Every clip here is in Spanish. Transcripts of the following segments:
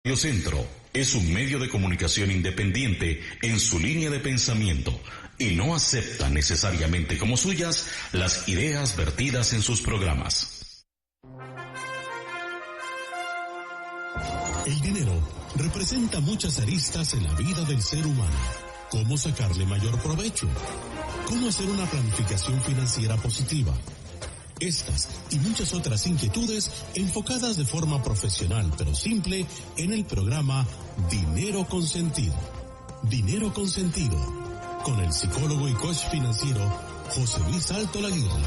Radio Centro es un medio de comunicación independiente en su línea de pensamiento y no acepta necesariamente como suyas las ideas vertidas en sus programas. El dinero representa muchas aristas en la vida del ser humano. ¿Cómo sacarle mayor provecho? ¿Cómo hacer una planificación financiera positiva? Estas y muchas otras inquietudes enfocadas de forma profesional pero simple en el programa Dinero con Sentido. Dinero con Sentido, con el psicólogo y coach financiero José Luis Alto Laguirre.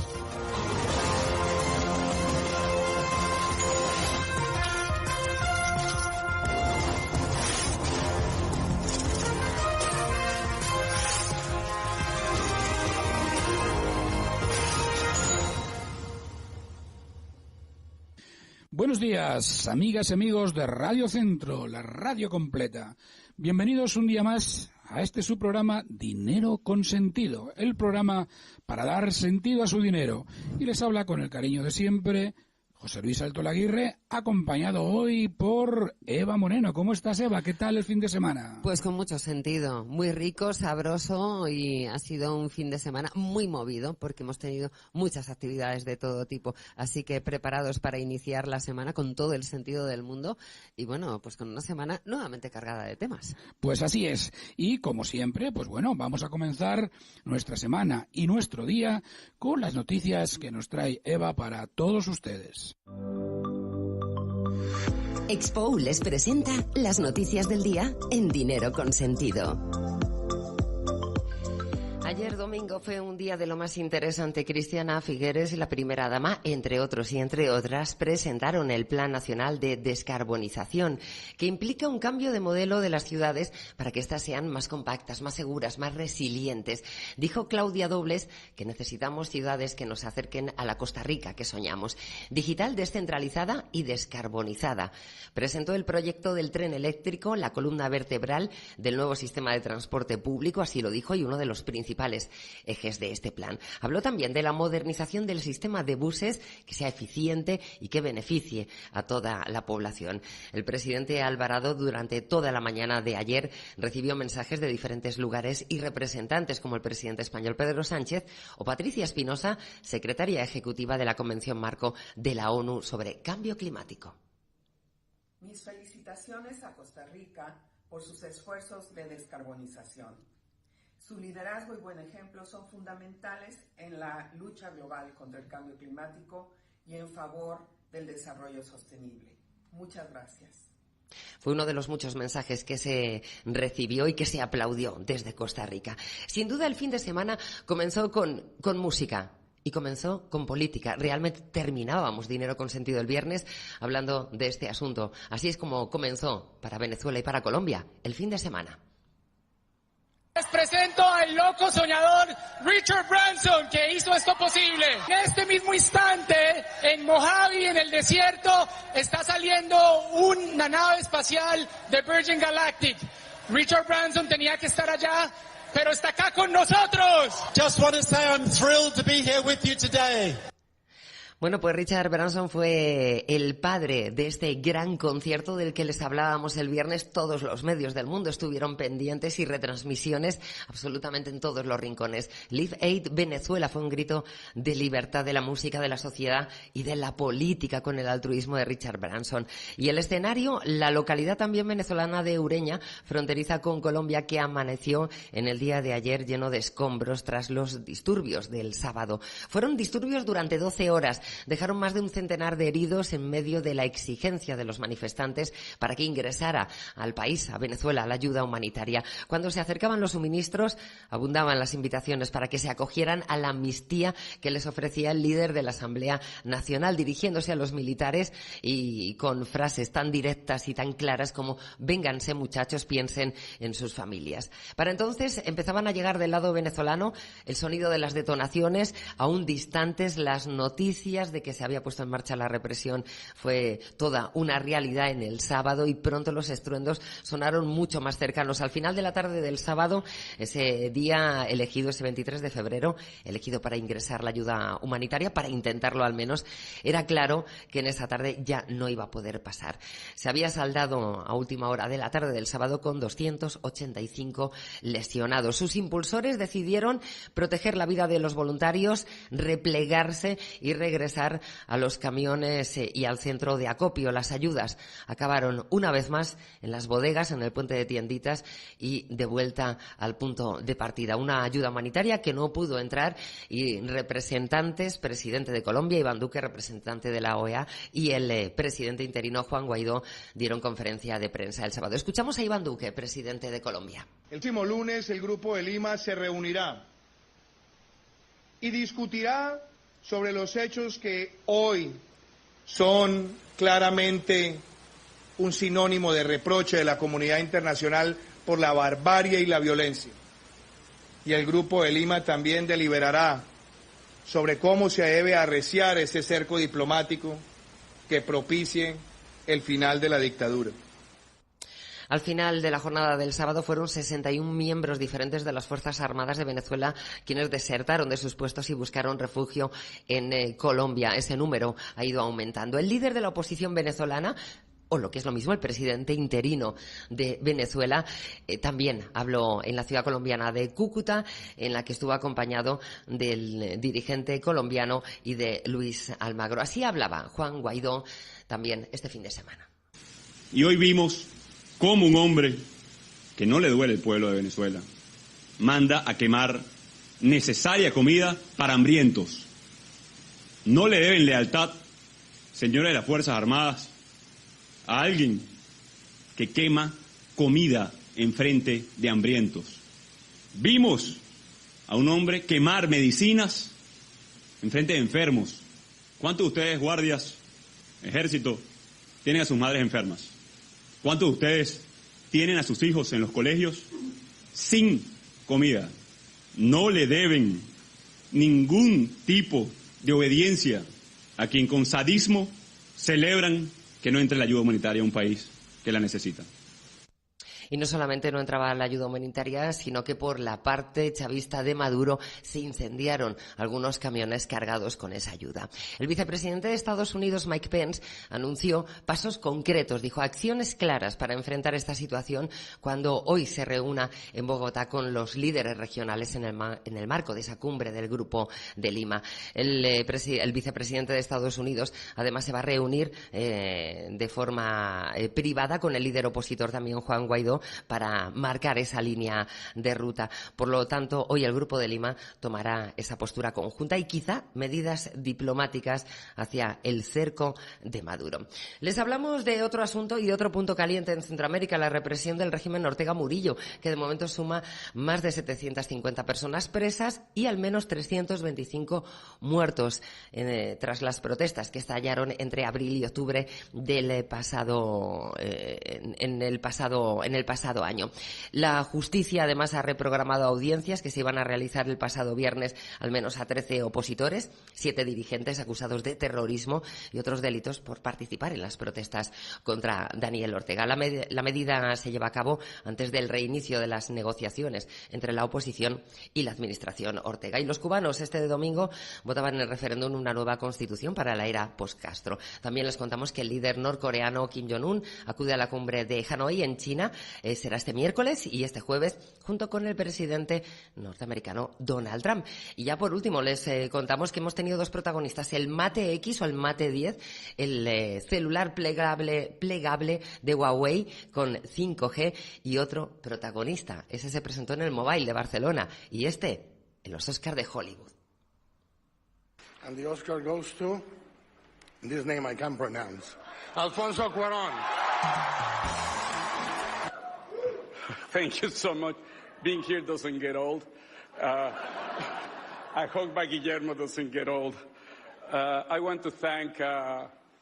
Buenos días, amigas y amigos de Radio Centro, la radio completa. Bienvenidos un día más a este su programa Dinero con Sentido, el programa para dar sentido a su dinero. Y les habla con el cariño de siempre José Luis Alto Laguirre, acompañado hoy por Eva Moreno. ¿Cómo estás, Eva? ¿Qué tal el fin de semana? Pues con mucho sentido, muy rico, sabroso, y ha sido un fin de semana muy movido porque hemos tenido muchas actividades de todo tipo, así que preparados para iniciar la semana con todo el sentido del mundo y bueno, pues con una semana nuevamente cargada de temas. Pues así es, y como siempre, pues bueno, vamos a comenzar nuestra semana y nuestro día con las noticias que nos trae Eva para todos ustedes. Expo les presenta las noticias del día en Dinero con Sentido. Ayer domingo fue un día de lo más interesante. Cristiana Figueres y la primera dama, entre otros y entre otras, presentaron el Plan Nacional de Descarbonización, que implica un cambio de modelo de las ciudades para que éstas sean más compactas, más seguras, más resilientes. Dijo Claudia Dobles que necesitamos ciudades que nos acerquen a la Costa Rica que soñamos, digital, descentralizada y descarbonizada. Presentó el proyecto del tren eléctrico, la columna vertebral del nuevo sistema de transporte público, así lo dijo, y uno de los principales ejes de este plan. Habló también de la modernización del sistema de buses, que sea eficiente y que beneficie a toda la población. El presidente Alvarado durante toda la mañana de ayer recibió mensajes de diferentes lugares y representantes como el presidente español Pedro Sánchez o Patricia Espinosa, secretaria ejecutiva de la Convención Marco de la ONU sobre Cambio Climático. Mis felicitaciones a Costa Rica por sus esfuerzos de descarbonización. Su liderazgo y buen ejemplo son fundamentales en la lucha global contra el cambio climático y en favor del desarrollo sostenible. Muchas gracias. Fue uno de los muchos mensajes que se recibió y que se aplaudió desde Costa Rica. Sin duda, el fin de semana comenzó con música. Y comenzó con política. Realmente terminábamos Dinero con Sentido el viernes hablando de este asunto. Así es como comenzó para Venezuela y para Colombia el fin de semana. Les presento al loco soñador Richard Branson, que hizo esto posible. En este mismo instante, en Mojave, en el desierto, está saliendo una nave espacial de Virgin Galactic. Richard Branson tenía que estar allá, pero está acá con nosotros. Just want to say I'm thrilled to be here with you today. Bueno, pues Richard Branson fue el padre de este gran concierto del que les hablábamos el viernes. Todos los medios del mundo estuvieron pendientes y retransmisiones absolutamente en todos los rincones. Live Aid Venezuela fue un grito de libertad de la música, de la sociedad y de la política con el altruismo de Richard Branson. Y el escenario, la localidad también venezolana de Ureña, fronteriza con Colombia, que amaneció en el día de ayer lleno de escombros tras los disturbios del sábado. Fueron disturbios durante 12 horas. Dejaron más de un centenar de heridos en medio de la exigencia de los manifestantes para que ingresara al país, a Venezuela, la ayuda humanitaria. Cuando se acercaban los suministros, abundaban las invitaciones para que se acogieran a la amnistía que les ofrecía el líder de la Asamblea Nacional, dirigiéndose a los militares y con frases tan directas y tan claras como «vénganse, muchachos, piensen en sus familias». Para entonces empezaban a llegar del lado venezolano el sonido de las detonaciones, aún distantes las noticias noticias de que se había puesto en marcha la represión fue toda una realidad en el sábado y pronto los estruendos sonaron mucho más cercanos. Al final de la tarde del sábado, ese día elegido, ese 23 de febrero, elegido para ingresar la ayuda humanitaria, para intentarlo al menos, era claro que en esa tarde ya no iba a poder pasar. Se había saldado a última hora de la tarde del sábado con 285 lesionados. Sus impulsores decidieron proteger la vida de los voluntarios, replegarse y regresar a los camiones y al centro de acopio. Las ayudas acabaron una vez más en las bodegas, en el puente de tienditas y de vuelta al punto de partida. Una ayuda humanitaria que no pudo entrar y representantes, presidente de Colombia, Iván Duque, representante de la OEA, y el presidente interino, Juan Guaidó, dieron conferencia de prensa el sábado. Escuchamos a Iván Duque, presidente de Colombia. El próximo lunes el Grupo de Lima se reunirá y discutirá sobre los hechos que hoy son claramente un sinónimo de reproche de la comunidad internacional por la barbarie y la violencia. Y el Grupo de Lima también deliberará sobre cómo se debe arreciar ese cerco diplomático que propicie el final de la dictadura. Al final de la jornada del sábado fueron 61 miembros diferentes de las Fuerzas Armadas de Venezuela quienes desertaron de sus puestos y buscaron refugio en Colombia. Ese número ha ido aumentando. El líder de la oposición venezolana, o lo que es lo mismo, el presidente interino de Venezuela, también habló en la ciudad colombiana de Cúcuta, en la que estuvo acompañado del dirigente colombiano y de Luis Almagro. Así hablaba Juan Guaidó también este fin de semana. Y hoy vimos cómo un hombre que no le duele el pueblo de Venezuela manda a quemar necesaria comida para hambrientos. No le deben lealtad, señores de las Fuerzas Armadas, a alguien que quema comida en frente de hambrientos. Vimos a un hombre quemar medicinas en frente de enfermos. ¿Cuántos de ustedes, guardias, ejército, tienen a sus madres enfermas? ¿Cuántos de ustedes tienen a sus hijos en los colegios sin comida? No le deben ningún tipo de obediencia a quien con sadismo celebran que no entre la ayuda humanitaria a un país que la necesita. Y no solamente no entraba la ayuda humanitaria, sino que por la parte chavista de Maduro se incendiaron algunos camiones cargados con esa ayuda. El vicepresidente de Estados Unidos, Mike Pence, anunció pasos concretos, dijo acciones claras para enfrentar esta situación cuando hoy se reúna en Bogotá con los líderes regionales en el marco de esa cumbre del Grupo de Lima. El vicepresidente de Estados Unidos además se va a reunir de forma privada con el líder opositor también, Juan Guaidó, para marcar esa línea de ruta. Por lo tanto, hoy el Grupo de Lima tomará esa postura conjunta y quizá medidas diplomáticas hacia el cerco de Maduro. Les hablamos de otro asunto y de otro punto caliente en Centroamérica, la represión del régimen Ortega Murillo, que de momento suma más de 750 personas presas y al menos 325 muertos tras las protestas que estallaron entre abril y octubre del pasado en el pasado año. La justicia además ha reprogramado audiencias que se iban a realizar el pasado viernes al menos a 13 opositores, 7 dirigentes acusados de terrorismo y otros delitos por participar en las protestas contra Daniel Ortega. La medida se lleva a cabo antes del reinicio de las negociaciones entre la oposición y la administración Ortega. Y los cubanos este domingo votaban en el referéndum una nueva constitución para la era post-Castro. También les contamos que el líder norcoreano Kim Jong-un acude a la cumbre de Hanoi en China. Será este miércoles y este jueves junto con el presidente norteamericano Donald Trump. Y ya por último les contamos que hemos tenido dos protagonistas, el Mate X o el Mate 10, el celular plegable de Huawei con 5G, y otro protagonista, ese se presentó en el Mobile de Barcelona y este en los Oscars de Hollywood. And the Oscar goes to, this name I can't pronounce, Alfonso Cuarón. Thank you so much. Being here doesn't get old. I hope by Guillermo doesn't get old. I want to thank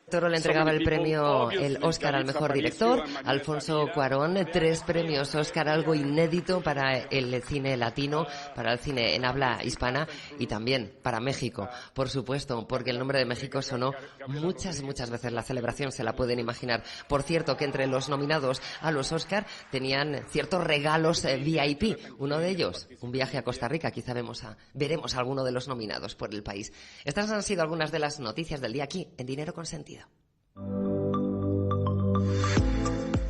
Toro le entregaba el premio, el Oscar al mejor director, Alfonso Cuarón, 3 premios Oscar, algo inédito para el cine latino, para el cine en habla hispana y también para México, por supuesto, porque el nombre de México sonó muchas veces. La celebración se la pueden imaginar. Por cierto, que entre los nominados a los Oscar tenían ciertos regalos VIP. Uno de ellos, un viaje a Costa Rica. Quizá veremos a alguno de los nominados por el país. Estas han sido algunas de las noticias del día aquí, en Dinero con Sentido.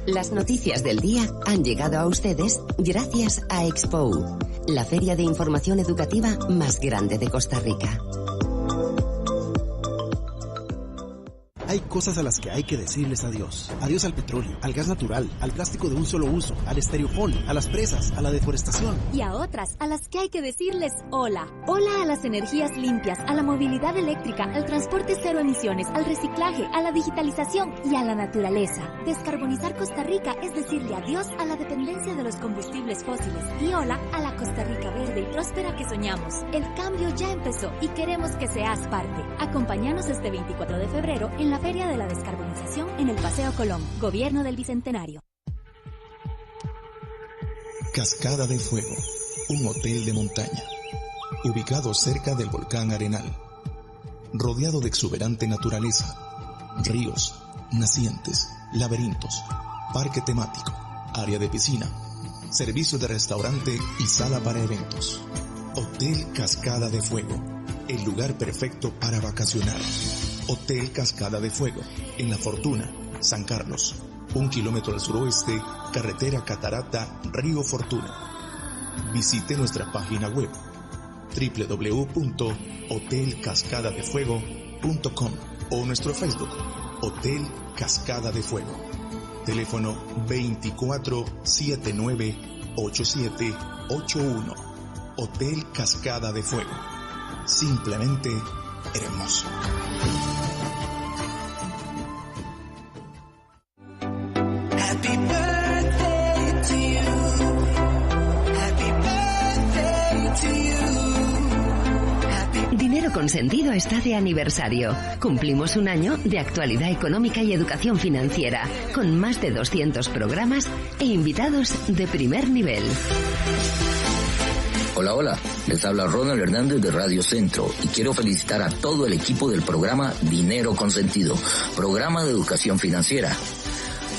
Las noticias del día han llegado a ustedes gracias a Expo, la feria de información educativa más grande de Costa Rica. Hay cosas a las que hay que decirles adiós. Adiós al petróleo, al gas natural, al plástico de un solo uso, al estereofón, a las presas, a la deforestación. Y a otras a las que hay que decirles hola. Hola a las energías limpias, a la movilidad eléctrica, al transporte cero emisiones, al reciclaje, a la digitalización y a la naturaleza. Descarbonizar Costa Rica es decirle adiós a la dependencia de los combustibles fósiles y hola a la Costa Rica verde y próspera que soñamos. El cambio ya empezó y queremos que seas parte. Acompáñanos este 24 de febrero en la Feria de la Descarbonización en el Paseo Colón, Gobierno del Bicentenario. Cascada de Fuego, un hotel de montaña, ubicado cerca del volcán Arenal, rodeado de exuberante naturaleza, ríos, nacientes, laberintos, parque temático, área de piscina, servicio de restaurante y sala para eventos. Hotel Cascada de Fuego, el lugar perfecto para vacacionar. Hotel Cascada de Fuego, en La Fortuna, San Carlos, 1 kilómetro al suroeste, carretera Catarata, Río Fortuna. Visite nuestra página web www.hotelcascadadefuego.com o nuestro Facebook, Hotel Cascada de Fuego. Teléfono 24798781. Hotel Cascada de Fuego. Simplemente hermoso. Happy birthday to you. Happy birthday to you. Dinero con Sentido está de aniversario. Cumplimos un año de actualidad económica y educación financiera, con más de 200 programas e invitados de primer nivel. Hola, hola, les habla Ronald Hernández de Radio Centro y quiero felicitar a todo el equipo del programa Dinero con Sentido, programa de educación financiera.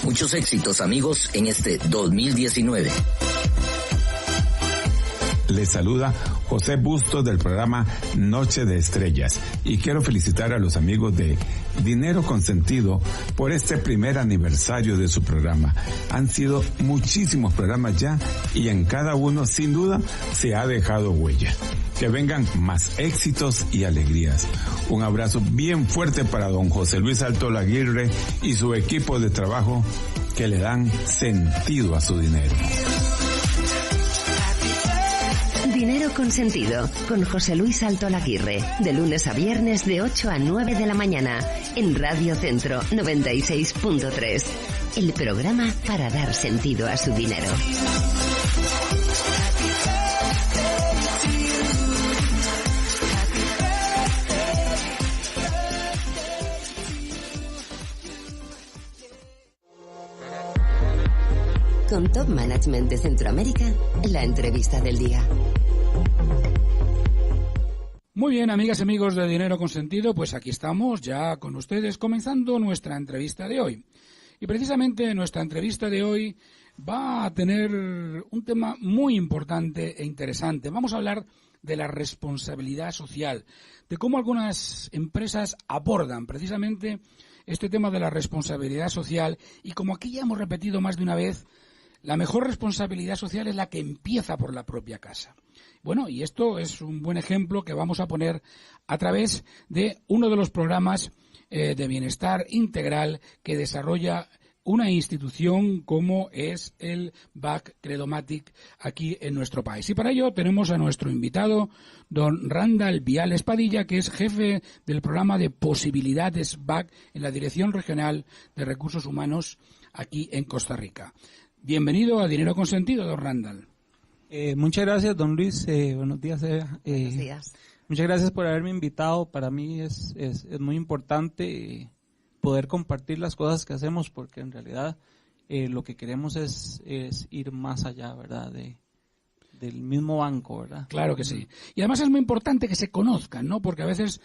Muchos éxitos, amigos, en este 2019. Les saluda José Bustos del programa Noche de Estrellas y quiero felicitar a los amigos de Dinero con Sentido por este primer aniversario de su programa. Han sido muchísimos programas ya y en cada uno sin duda se ha dejado huella. Que vengan más éxitos y alegrías. Un abrazo bien fuerte para don José Luis Altolaguirre y su equipo de trabajo que le dan sentido a su dinero. Dinero con Sentido, con José Luis Altolaguirre, de lunes a viernes de 8 a 9 de la mañana, en Radio Centro 96.3, el programa para dar sentido a su dinero. Con Top Management de Centroamérica, la entrevista del día. Muy bien, amigas y amigos de Dinero con Sentido, pues aquí estamos ya con ustedes comenzando nuestra entrevista de hoy. Y precisamente nuestra entrevista de hoy va a tener un tema muy importante e interesante. Vamos a hablar de la responsabilidad social, de cómo algunas empresas abordan precisamente este tema de la responsabilidad social y como aquí ya hemos repetido más de una vez, la mejor responsabilidad social es la que empieza por la propia casa. Bueno, y esto es un buen ejemplo que vamos a poner a través de uno de los programas de bienestar integral que desarrolla una institución como es el BAC Credomatic aquí en nuestro país. Y para ello tenemos a nuestro invitado, don Randall Viales Padilla, que es jefe del programa de posibilidades BAC en la Dirección Regional de Recursos Humanos aquí en Costa Rica. Bienvenido a Dinero con Sentido, don Randall. Muchas gracias, don Luis. Buenos días, Eva. Buenos días. Muchas gracias por haberme invitado. Para mí es muy importante poder compartir las cosas que hacemos, porque en realidad lo que queremos es ir más allá, ¿verdad?, del mismo banco, ¿verdad? Claro que sí. Y además es muy importante que se conozcan, ¿no? Porque a veces,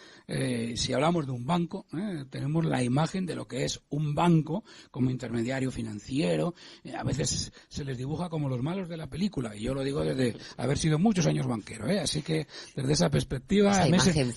si hablamos de un banco, tenemos la imagen de lo que es un banco como intermediario financiero. A veces se les dibuja como los malos de la película. Y yo lo digo desde haber sido muchos años banquero, ¿eh? Así que desde esa perspectiva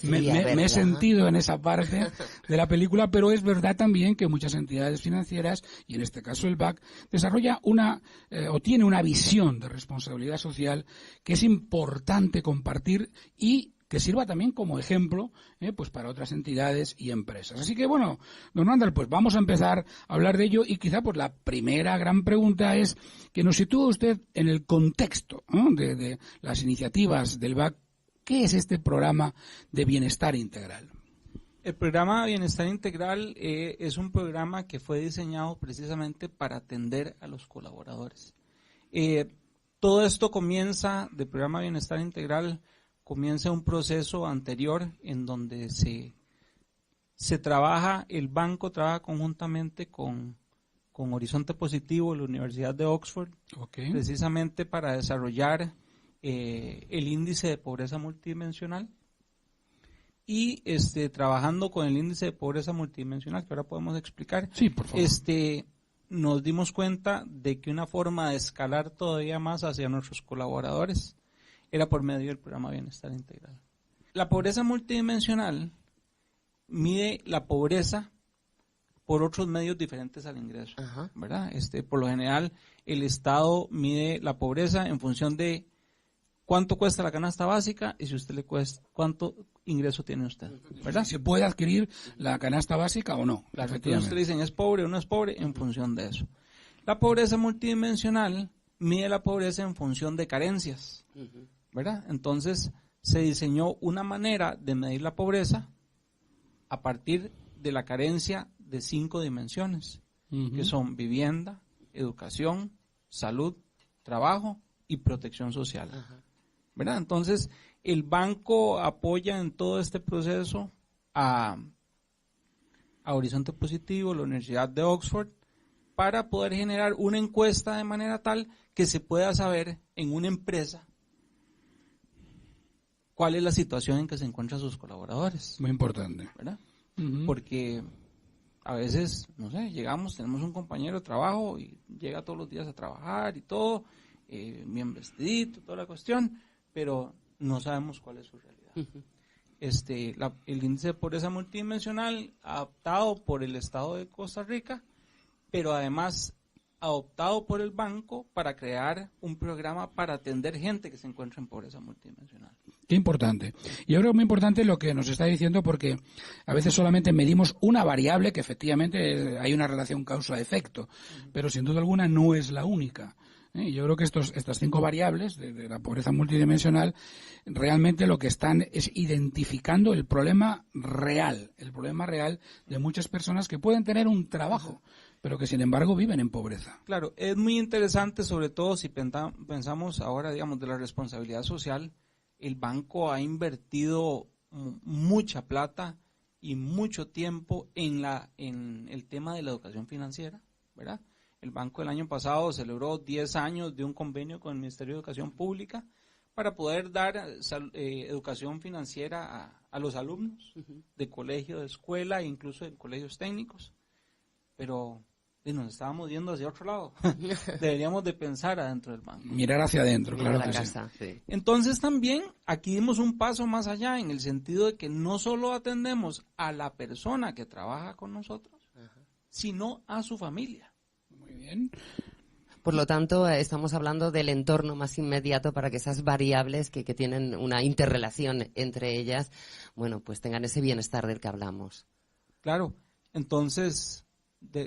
me he sentido en esa parte de la película, pero es verdad también que muchas entidades financieras, y en este caso el BAC, desarrolla o tiene una visión de responsabilidad social que es importante compartir y que sirva también como ejemplo pues para otras entidades y empresas. Así que bueno, don Randall, pues vamos a empezar a hablar de ello y quizá pues la primera gran pregunta es que nos sitúe usted en el contexto, ¿no?, de las iniciativas del BAC. ¿Qué es este programa de bienestar integral? El programa Bienestar Integral es un programa que fue diseñado precisamente para atender a los colaboradores. Todo esto comienza, del programa Bienestar Integral, comienza un proceso anterior en donde se trabaja, el banco trabaja conjuntamente con Horizonte Positivo, la Universidad de Oxford, precisamente para desarrollar el índice de pobreza multidimensional. Y trabajando con el índice de pobreza multidimensional, que ahora podemos explicar, sí, por favor. Nos dimos cuenta de que una forma de escalar todavía más hacia nuestros colaboradores era por medio del programa Bienestar Integral. La pobreza multidimensional mide la pobreza por otros medios diferentes al ingreso, ¿verdad? Por lo general, el Estado mide la pobreza en función de cuánto cuesta la canasta básica y si usted le cuesta, cuánto ingreso tiene usted, ¿verdad? ¿Se puede adquirir la canasta básica o no? Claro, entonces usted le dicen es pobre o no es pobre en función de eso. La pobreza multidimensional mide la pobreza en función de carencias, ¿verdad? Entonces se diseñó una manera de medir la pobreza a partir de la carencia de 5 dimensiones, que son vivienda, educación, salud, trabajo y protección social. ¿Verdad? Entonces, el banco apoya en todo este proceso a Horizonte Positivo, la Universidad de Oxford, para poder generar una encuesta de manera tal que se pueda saber en una empresa cuál es la situación en que se encuentran sus colaboradores. Muy importante. ¿Verdad? Porque a veces, no sé, llegamos, tenemos un compañero de trabajo y llega todos los días a trabajar y todo, bien vestidito, toda la cuestión, pero no sabemos cuál es su realidad. El índice de pobreza multidimensional adoptado por el Estado de Costa Rica, pero además adoptado por el banco para crear un programa para atender gente que se encuentra en pobreza multidimensional. Qué importante. Yo creo muy importante lo que nos está diciendo, porque a veces solamente medimos una variable que efectivamente hay una relación causa-efecto, pero sin duda alguna no es la única. Yo creo que estas 5 variables de la pobreza multidimensional realmente lo que están es identificando el problema real de muchas personas que pueden tener un trabajo, pero que sin embargo viven en pobreza. Claro, es muy interesante, sobre todo si pensamos ahora, digamos, de la responsabilidad social. El banco ha invertido mucha plata y mucho tiempo en el tema de la educación financiera, ¿verdad? El banco el año pasado celebró 10 años de un convenio con el Ministerio de Educación Pública para poder dar educación financiera a los alumnos de colegio, de escuela e incluso de colegios técnicos. Pero nos estábamos yendo hacia otro lado. Deberíamos de pensar adentro del banco. Mirar hacia adentro, claro que sí. Entonces también aquí dimos un paso más allá en el sentido de que no solo atendemos a la persona que trabaja con nosotros, sino a su familia. Muy bien. Por lo tanto, estamos hablando del entorno más inmediato para que esas variables que tienen una interrelación entre ellas, bueno, pues tengan ese bienestar del que hablamos. Claro, entonces,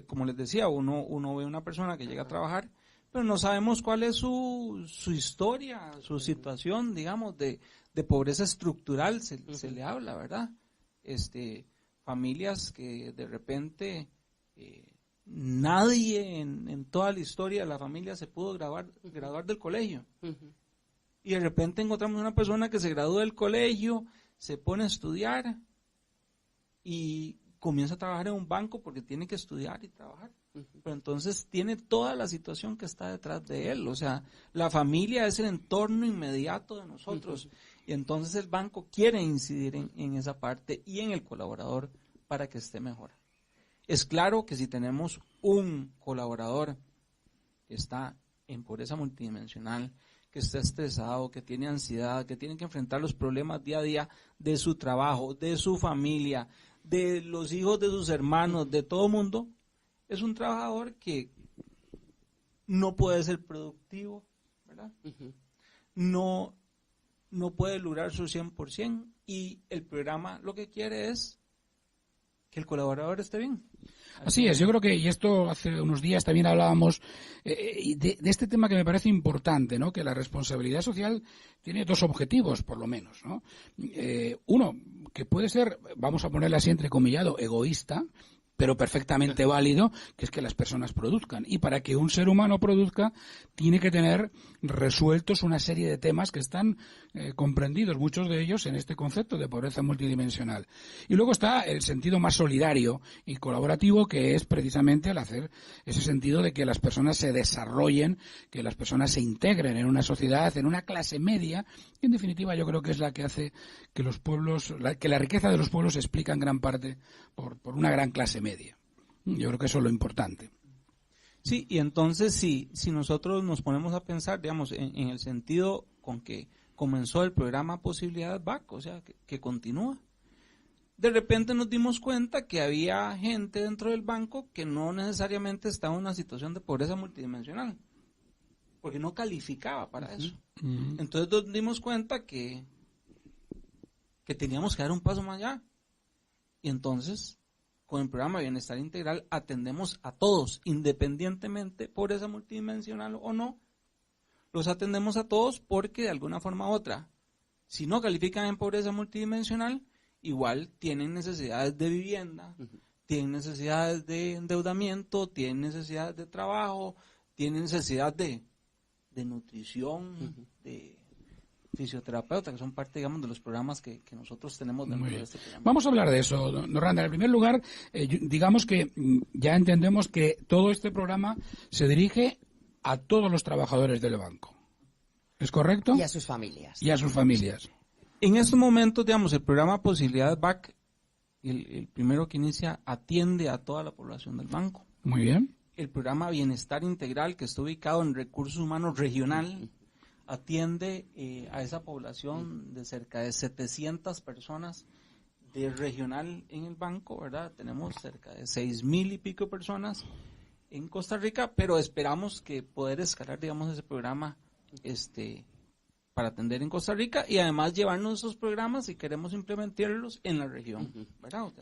como les decía, uno ve una persona que llega a trabajar, pero no sabemos cuál es su historia, su situación, digamos, de pobreza estructural, se le habla, ¿verdad? Familias que de repente nadie en toda la historia de la familia se pudo graduar del colegio. Y de repente encontramos una persona que se gradúa del colegio, se pone a estudiar y comienza a trabajar en un banco porque tiene que estudiar y trabajar. Pero entonces tiene toda la situación que está detrás de él. O sea, la familia es el entorno inmediato de nosotros. Y entonces el banco quiere incidir en esa parte y en el colaborador para que esté mejor. Es claro que si tenemos un colaborador que está en pobreza multidimensional, que está estresado, que tiene ansiedad, que tiene que enfrentar los problemas día a día de su trabajo, de su familia, de los hijos de sus hermanos, de todo mundo, es un trabajador que no puede ser productivo, ¿verdad? No puede lograr su 100%, y el programa lo que quiere es que el colaborador esté bien. Así es, yo creo que, y esto hace unos días también hablábamos de este tema que me parece importante, ¿no? Que la responsabilidad social tiene dos objetivos, por lo menos, ¿no? Uno, que puede ser, vamos a ponerle así entrecomillado, egoísta, pero perfectamente válido, que es que las personas produzcan. Y para que un ser humano produzca, tiene que tener resueltos una serie de temas que están comprendidos, muchos de ellos, en este concepto de pobreza multidimensional. Y luego está el sentido más solidario y colaborativo, que es precisamente el hacer ese sentido de que las personas se desarrollen, que las personas se integren en una sociedad, en una clase media, que en definitiva yo creo que es la que hace que los pueblos, que la riqueza de los pueblos se explica en gran parte por una gran clase media. Yo creo que eso es lo importante. Sí, y entonces si nosotros nos ponemos a pensar, digamos, en el sentido con que comenzó el programa Posibilidades BAC, o sea, que continúa, de repente nos dimos cuenta que había gente dentro del banco que no necesariamente estaba en una situación de pobreza multidimensional, porque no calificaba para eso. Entonces nos dimos cuenta que teníamos que dar un paso más allá. Y entonces, con el programa Bienestar Integral, atendemos a todos, independientemente pobreza multidimensional o no. Los atendemos a todos porque de alguna forma u otra, si no califican en pobreza multidimensional, igual tienen necesidades de vivienda, tienen necesidades de endeudamiento, tienen necesidades de trabajo, tienen necesidad de nutrición, de fisioterapeuta, que son parte, digamos, de los programas que nosotros tenemos dentro de este programa. Vamos a hablar de eso, don Randall. En primer lugar, digamos que ya entendemos que todo este programa se dirige a todos los trabajadores del banco. ¿Es correcto? Y a sus familias. Y a sus familias. En estos momentos, digamos, el programa Posibilidades BAC, el primero que inicia, atiende a toda la población del banco. Muy bien. El programa Bienestar Integral, que está ubicado en Recursos Humanos Regional, atiende a esa población de cerca de 700 personas de regional en el banco, ¿verdad? Tenemos cerca de 6,000 y pico personas en Costa Rica, pero esperamos que poder escalar, digamos, ese programa para atender en Costa Rica y además llevarnos esos programas y queremos implementarlos en la región, ¿verdad?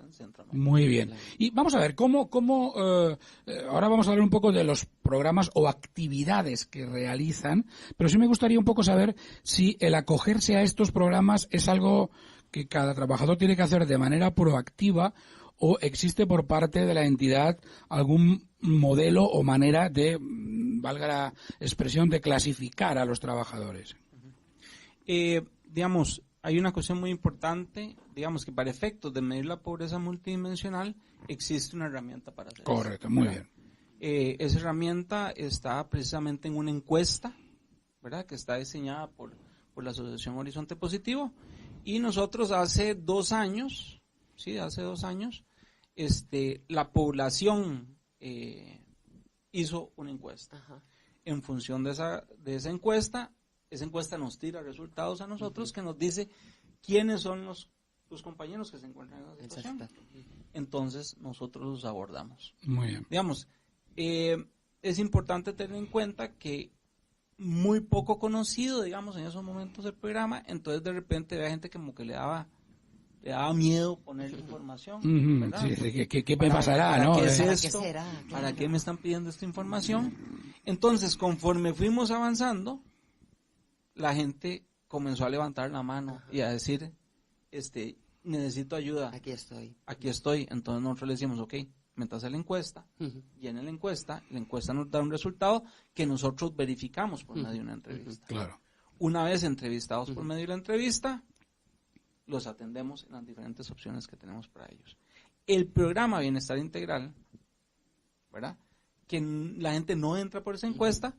Muy bien. Y vamos a ver, ahora vamos a hablar un poco de los programas o actividades que realizan, pero sí me gustaría un poco saber si el acogerse a estos programas es algo que cada trabajador tiene que hacer de manera proactiva o existe por parte de la entidad algún modelo o manera de, valga la expresión, de clasificar a los trabajadores. Digamos, hay una cuestión muy importante, digamos que para efectos de medir la pobreza multidimensional existe una herramienta para hacer Correcto, eso. muy bien. Esa herramienta está precisamente en una encuesta, ¿verdad? Que está diseñada por la Asociación Horizonte Positivo, y nosotros hace 2 años, la población hizo una encuesta. En función de esa encuesta nos tira resultados a nosotros que nos dice quiénes son los compañeros que se encuentran en esa situación. Entonces nosotros los abordamos. Muy bien. Digamos, es importante tener en cuenta que muy poco conocido, digamos, en esos momentos del programa, entonces de repente había gente como que le daba miedo poner información, ¿verdad? Sí, ¿qué me pasará, no? ¿Qué es esto? ¿Para qué me están pidiendo esta información? Entonces, conforme fuimos avanzando, la gente comenzó a levantar la mano y a decir, necesito ayuda. Aquí estoy. Entonces nosotros le decimos, ok, métase la encuesta, llene la encuesta nos da un resultado que nosotros verificamos por medio de una entrevista. Claro. Una vez entrevistados por medio de la entrevista, los atendemos en las diferentes opciones que tenemos para ellos. El programa Bienestar Integral, ¿verdad? Que la gente no entra por esa encuesta,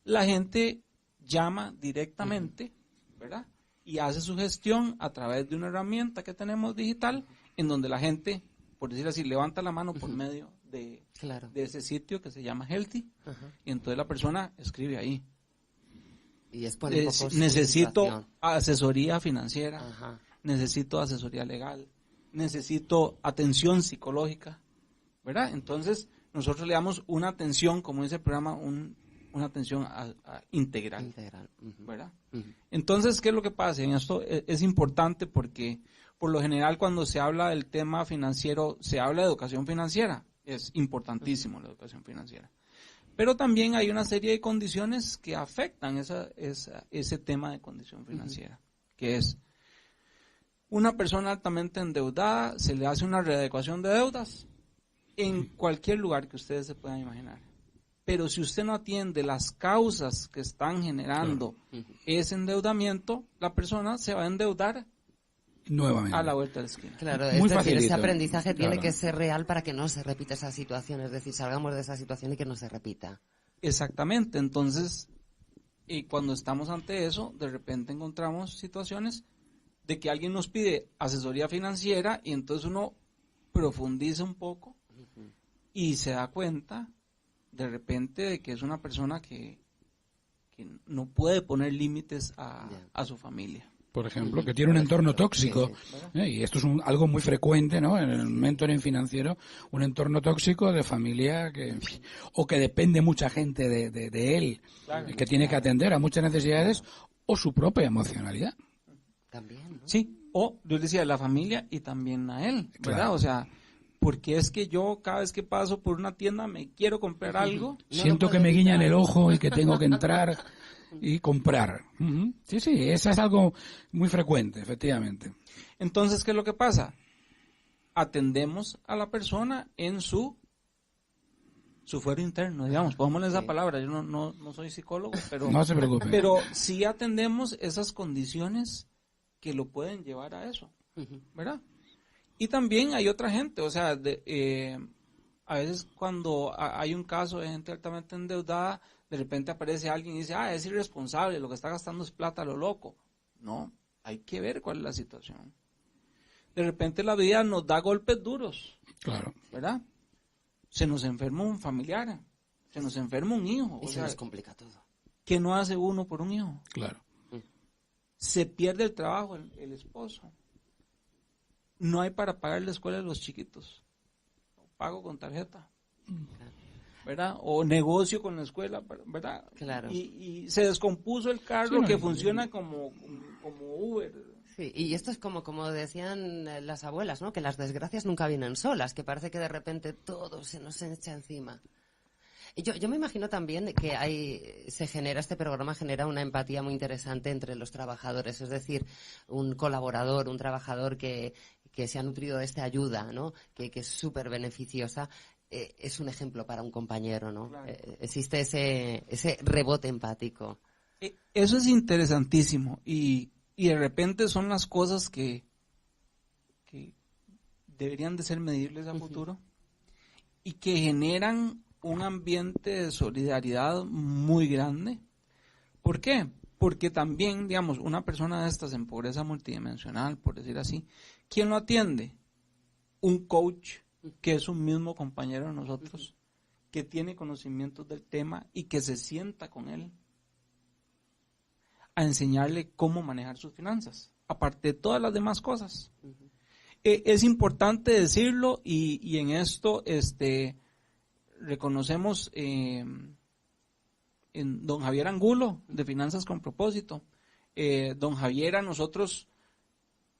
la gente llama directamente, ¿verdad? Y hace su gestión a través de una herramienta que tenemos digital, en donde la gente, por decir así, levanta la mano por medio de ese sitio que se llama Healthy, y entonces la persona escribe ahí. Y expone un poco su necesito situación. asesoría financiera, necesito asesoría legal, necesito atención psicológica, ¿verdad? Entonces, nosotros le damos una atención, como dice el programa, una atención integral, ¿verdad? Entonces, ¿qué es lo que pasa? En esto es importante porque, por lo general, cuando se habla del tema financiero, se habla de educación financiera. Es importantísimo la educación financiera. Pero también hay una serie de condiciones que afectan ese tema de condición financiera, que es una persona altamente endeudada, se le hace una readecuación de deudas en cualquier lugar que ustedes se puedan imaginar. Pero si usted no atiende las causas que están generando ese endeudamiento, la persona se va a endeudar nuevamente a la vuelta de la esquina. Claro, es decir, ese aprendizaje tiene que ser real para que no se repita esa situación, es decir, salgamos de esa situación y que no se repita. Exactamente, entonces, cuando estamos ante eso, de repente encontramos situaciones de que alguien nos pide asesoría financiera y entonces uno profundiza un poco y se da cuenta de repente de que es una persona que no puede poner límites a su familia. Por ejemplo, que tiene un entorno tóxico, y esto es algo muy frecuente, ¿no? En el mentoring financiero, un entorno tóxico de familia o que depende mucha gente de él, que tiene que atender a muchas necesidades o su propia emocionalidad. También, ¿no? Sí, o yo decía la familia y también a él, ¿verdad? Claro. O sea, porque es que yo cada vez que paso por una tienda me quiero comprar algo. Siento que me guiñan el ojo y que tengo que entrar y comprar. Sí, eso es algo muy frecuente, efectivamente. Entonces, ¿qué es lo que pasa? Atendemos a la persona en su fuero interno, digamos, pongámosle esa palabra. Yo no soy psicólogo, pero no se preocupe. Pero sí atendemos esas condiciones que lo pueden llevar a eso, ¿verdad? Y también hay otra gente, o sea, a veces cuando hay un caso de gente altamente endeudada, de repente aparece alguien y dice, es irresponsable, lo que está gastando es plata a lo loco. No, hay que ver cuál es la situación. De repente la vida nos da golpes duros, claro, ¿verdad? Se nos enferma un familiar, se nos enferma un hijo. Y se nos complica todo. ¿Qué no hace uno por un hijo? Claro. Se pierde el trabajo el esposo. No hay para pagar la escuela de los chiquitos. Pago con tarjeta. ¿Verdad? O negocio con la escuela, ¿verdad? Claro. Y se descompuso el carro que funciona como Uber. Sí, y esto es como decían las abuelas, ¿no? Que las desgracias nunca vienen solas, que parece que de repente todo se nos echa encima. Yo me imagino también que este programa genera una empatía muy interesante entre los trabajadores, es decir, un colaborador, un trabajador que se ha nutrido de esta ayuda, ¿no? Que es súper beneficiosa, es un ejemplo para un compañero, ¿no? Claro. Existe ese rebote empático. Eso es interesantísimo y de repente son las cosas que deberían de ser medibles a futuro y que generan un ambiente de solidaridad muy grande. ¿Por qué? Porque también, digamos, una persona de estas en pobreza multidimensional, por decir así, ¿quién lo atiende? Un coach que es un mismo compañero de nosotros, que tiene conocimientos del tema y que se sienta con él a enseñarle cómo manejar sus finanzas, aparte de todas las demás cosas. Es importante decirlo y en esto reconocemos en don Javier Angulo, de Finanzas con Propósito. Don Javier, a nosotros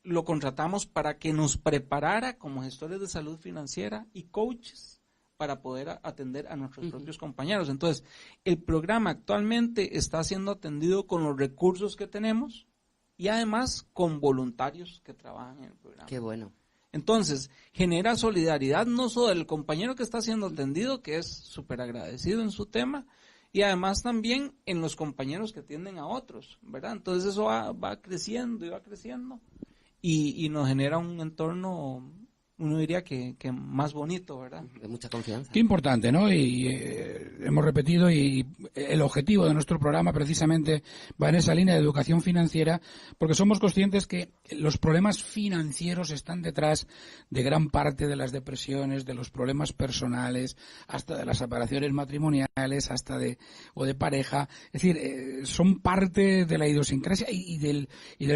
lo contratamos para que nos preparara como gestores de salud financiera y coaches para poder atender a nuestros propios compañeros. Entonces, el programa actualmente está siendo atendido con los recursos que tenemos y además con voluntarios que trabajan en el programa. Qué bueno. Entonces, genera solidaridad no solo del compañero que está siendo atendido, que es súper agradecido en su tema, y además también en los compañeros que atienden a otros, ¿verdad? Entonces eso va creciendo y va creciendo y nos genera un entorno uno diría que más bonito, ¿verdad? De mucha confianza. Qué importante, ¿no? Y hemos repetido, y el objetivo de nuestro programa precisamente va en esa línea de educación financiera, porque somos conscientes que los problemas financieros están detrás de gran parte de las depresiones, de los problemas personales, hasta de las separaciones matrimoniales, hasta de pareja. Es decir, son parte de la idiosincrasia y del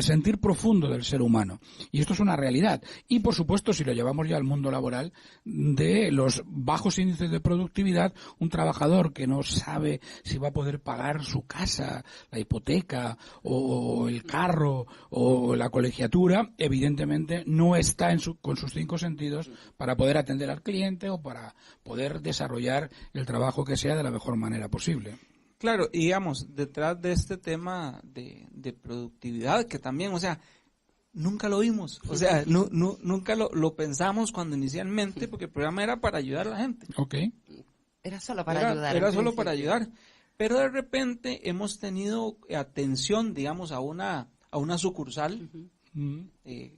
sentir profundo del ser humano. Y esto es una realidad. Y, por supuesto, si lo llevamos ya al mundo laboral, de los bajos índices de productividad, un trabajador que no sabe si va a poder pagar su casa, la hipoteca o el carro o la colegiatura, evidentemente no está con sus 5 sentidos para poder atender al cliente o para poder desarrollar el trabajo que sea de la mejor manera posible. Claro, y digamos, detrás de este tema de productividad, que también, o sea, nunca lo vimos, o sea, nunca lo pensamos cuando inicialmente, porque el programa era para ayudar a la gente. Okay. Era solo para ayudar. Era solo para ayudar, pero de repente hemos tenido atención, digamos, a una sucursal,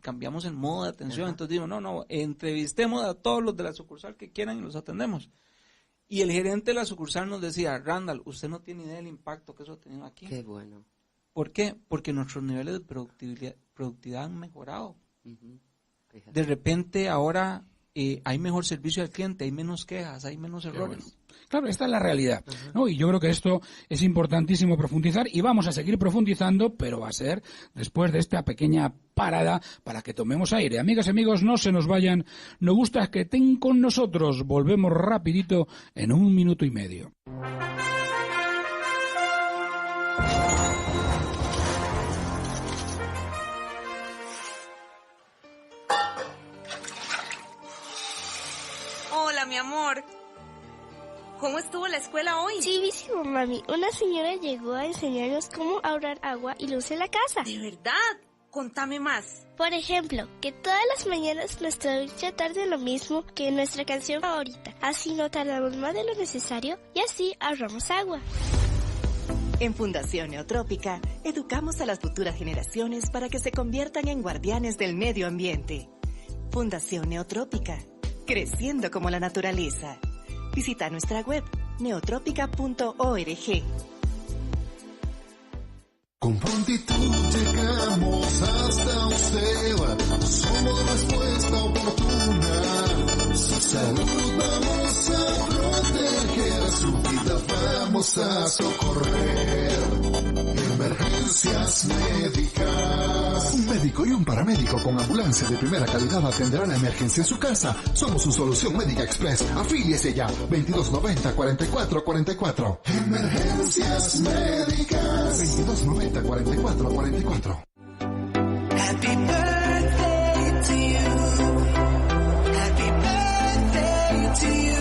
cambiamos el modo de atención, entonces digo, no, entrevistemos a todos los de la sucursal que quieran y los atendemos. Y el gerente de la sucursal nos decía, Randall, usted no tiene idea del impacto que eso ha tenido aquí. Qué bueno. ¿Por qué? Porque nuestros niveles de productividad han mejorado. De repente ahora hay mejor servicio al cliente, hay menos quejas, hay menos errores. Bueno. Claro, esta es la realidad, ¿no? Y yo creo que esto es importantísimo profundizar, y vamos a seguir profundizando, pero va a ser después de esta pequeña parada para que tomemos aire. Amigas y amigos, no se nos vayan, nos gusta que estén con nosotros. Volvemos rapidito en 1 minuto y medio. Hola, mi amor. ¿Cómo estuvo la escuela hoy? Chivísimo, mami. Una señora llegó a enseñarnos cómo ahorrar agua y luz en la casa. ¿De verdad? Contame más. Por ejemplo, que todas las mañanas nuestra ducha tarde lo mismo que nuestra canción favorita. Así no tardamos más de lo necesario y así ahorramos agua. En Fundación Neotrópica, educamos a las futuras generaciones para que se conviertan en guardianes del medio ambiente. Fundación Neotrópica, creciendo como la naturaleza. Visita nuestra web, neotrópica.org. Con prontitud llegamos hasta usted, somos respuesta oportuna. Su salud vamos a proteger, su vida vamos a socorrer. Emergencias médicas. Un médico y un paramédico con ambulancia de primera calidad atenderán la emergencia en su casa. Somos su solución médica express. Afíliese ya. 2290-4444. Emergencias médicas. 2290-4444. Happy birthday to you. Happy birthday to you.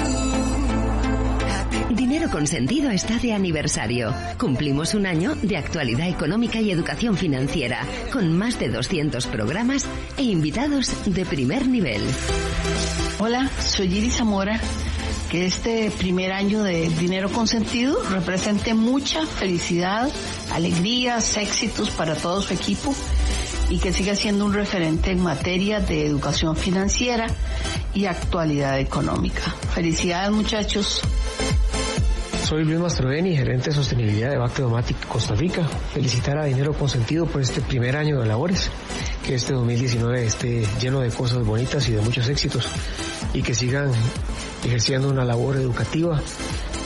Dinero Consentido está de aniversario. Cumplimos 1 año de actualidad económica y educación financiera, con más de 200 programas e invitados de primer nivel. Hola, soy Iris Zamora. Que este primer año de Dinero Consentido represente mucha felicidad, alegrías, éxitos para todo su equipo y que siga siendo un referente en materia de educación financiera y actualidad económica. Felicidades, muchachos. Soy Luis Mastroveni, gerente de sostenibilidad de Bacteomatic Costa Rica. Felicitar a Dinero Consentido por este primer año de labores. Que este 2019 esté lleno de cosas bonitas y de muchos éxitos. Y que sigan ejerciendo una labor educativa